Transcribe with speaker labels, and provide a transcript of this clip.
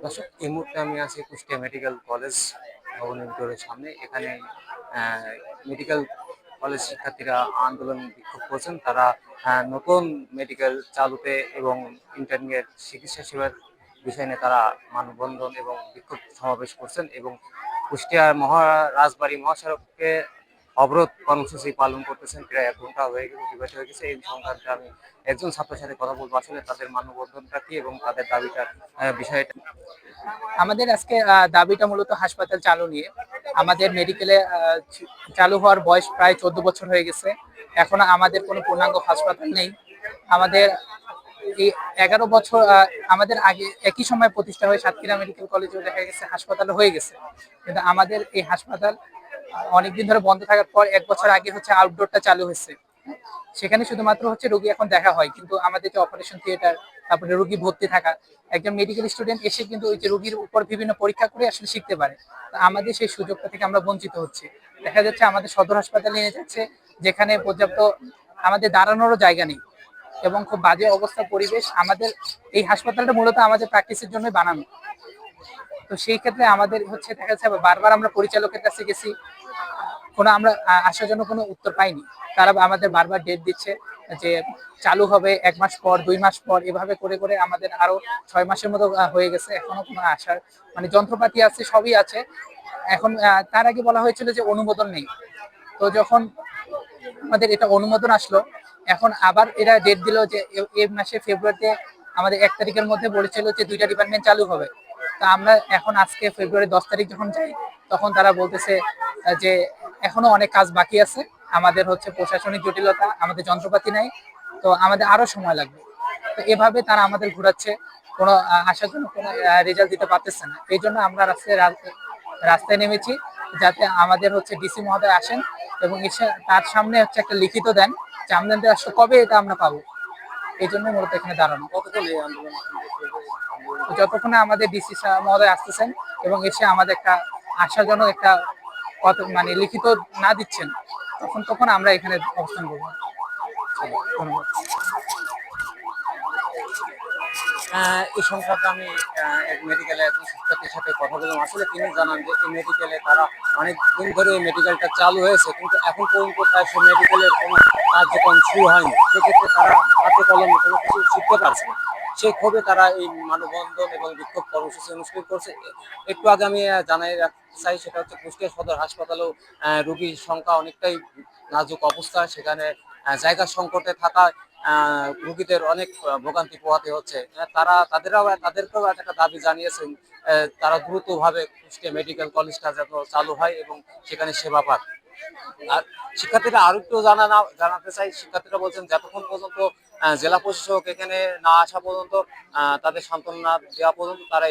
Speaker 1: দর্শক, এই মুহূর্তে আমি আছি কুষ্টিয়া মেডিকেল কলেজ ভবনের ভিতরের সামনে। এখানে মেডিকেল কলেজ শিক্ষার্থীরা আন্দোলন বিক্ষোভ করছেন। তারা নতুন মেডিকেল চালুতে এবং ইন্টার্নের চিকিৎসা সেবার বিষয় নিয়ে তারা মানববন্ধন এবং বিক্ষোভ সমাবেশ করছেন এবং কুষ্টিয়ার রাজবাড়ী মহাসড়কে অবরোধ কর্মসূচি পালন করতেছেন। প্রায় 1 ঘন্টা অতিবাহিত হয়ে গেছে। এই সংক্রান্তে আমি একজন ছাত্রের সাথে কথা বলবো, আসলে তাদের মানববন্ধনটা কি এবং তাদের দাবিটার বিষয়টা।
Speaker 2: আমাদের আজকে দাবিটা মূলত হাসপাতাল চালু নিয়ে। আমাদের মেডিকেলে চালু হওয়ার বয়স প্রায় 14 বছর হয়ে গেছে, এখনো আমাদের কোনো পূর্ণাঙ্গ হাসপাতাল নেই। আমাদের এই 11 বছর আমাদের আগে একই সময় প্রতিষ্ঠা হয়ে সাতক্ষীরা মেডিকেল কলেজেও দেখা গেছে হাসপাতাল হয়ে গেছে, কিন্তু আমাদের এই হাসপাতাল অনেকদিন ধরে বন্ধ থাকার পর 1 বছর আগে হচ্ছে আউটডোরটা চালু হয়েছে। সেখানে শুধুমাত্র হচ্ছে রোগী এখন দেখা হয়, কিন্তু আমাদের যে অপারেশন থিয়েটার, তারপরে রোগী ভর্তি থাকা, একজন মেডিকেল স্টুডেন্ট এসে কিন্তু ওই যে রোগীর উপর বিভিন্ন পরীক্ষা করে আসলে শিখতে পারে। আমাদের সেই সুযোগটা থেকে আমরা বঞ্চিত হচ্ছি। দেখা যাচ্ছে আমাদের সদর হাসপাতালে নিয়ে যাচ্ছে, যেখানে পর্যাপ্ত আমাদের দাঁড়ানোরও জায়গা নেই এবং খুব বাজে অবস্থা পরিবেশ। আমাদের এই হাসপাতালটা মূলত আমাদের প্র্যাকটিসের জন্য বানানো। তো সেই ক্ষেত্রে আমাদের হচ্ছে দেখা যাচ্ছে বারবার আমরা পরিচালকের কাছে গেছি, কোনো আমরা আসার জন্য কোনো উত্তর পাইনি। তারা আমাদের বারবার ডেট দিচ্ছে যে চালু হবে 1 মাস পর, 2 মাস পর, এভাবে করে করে আমাদের আরো 6 মাসের মতো হয়ে গেছে, এখনো কোনো আসার মানে যন্ত্রপাতি আছে, সবই আছে। এখন তার আগে বলা হয়েছিল যে অনুমোদন নেই। তো যখন আমাদের এটা অনুমোদন আসলো, এখন আবার এরা ডেট দিল যে এই মাসে ফেব্রুয়ারিতে আমাদের 1 তারিখের মধ্যে বলেছিল যে 2টা ডিপার্টমেন্ট চালু হবে। তা আমরা এখন আজকে ফেব্রুয়ারি 10 তারিখ যখন যাই, তখন তারা বলতেছে যে এখনো অনেক কাজ বাকি আছে, আমাদের হচ্ছে প্রশাসনিক জটিলতা, আমাদের যন্ত্রপাতি নাই, তো আমাদের আরো সময় লাগবে। তো এভাবে তারা আমাদের ঘোরাচ্ছে, কোনো আসার জন্য কোনো রেজাল্ট দিতে পারতেছে না। এই জন্য আমরা রাস্তায় নেমেছি, যাতে আমাদের হচ্ছে ডিসি মহোদয় আসেন এবং এসে তার সামনে হচ্ছে একটা লিখিত দেন যে আমাদের আসলে কবে এটা আমরা পাবো। এই জন্য মূলত এখানে দাঁড়ানো।
Speaker 1: কতক্ষণ এই আন্দোলন
Speaker 2: যতক্ষণে আমাদের ডিসি মহোদয় আসতেছেন এবং এসে আমাদের একটা আশাজনক একটা মানে লিখিত না দিচ্ছেন, তখন আমরা এখানে অবস্থান করবো। ধন্যবাদ।
Speaker 1: এই সংক্রান্তে আমি এক মেডিকেলে একজন শিক্ষার্থীর সাথে কথা বললাম। আসলে তিনি জানান যে এই মেডিকেলে তারা অনেক দিন ধরে এই মেডিকেলটা চালু হয়েছে, কিন্তু এখন পর্যন্ত তার সেই মেডিকেলের কোনো কার্যক্রম শুরু হয়নি। সেক্ষেত্রে তারা হাতে কলমে কোনো কিছু শিখতে পারছে না। সেই ক্ষোভে তারা এই মানববন্ধন এবং বিক্ষোভ কর্মসূচি অনুষ্ঠিত করছে। একটু আগে আমি জানাই রাখতে চাই, সেটা হচ্ছে কুষ্টিয়া সদর হাসপাতালেও রোগীর সংখ্যা অনেকটাই নাজুক অবস্থা। সেখানে জায়গা সংকটে থাকা রোগীদের অনেক ভোগান্তি পোহাতে হচ্ছে। তাদেরকেও একটা দাবি জানিয়েছেন, তারা দ্রুতভাবে কুষ্টিয়া মেডিকেল কলেজটা যেন চালু হয় এবং সেখানে সেবা পাক। আর শিক্ষার্থীরা আরো একটু জানাতে চাই, শিক্ষার্থীরা বলছেন যতক্ষণ পর্যন্ত জেলা প্রশাসক এখানে না আসা পর্যন্ত, তাদের সান্ত্বনা দেওয়া পর্যন্ত তারা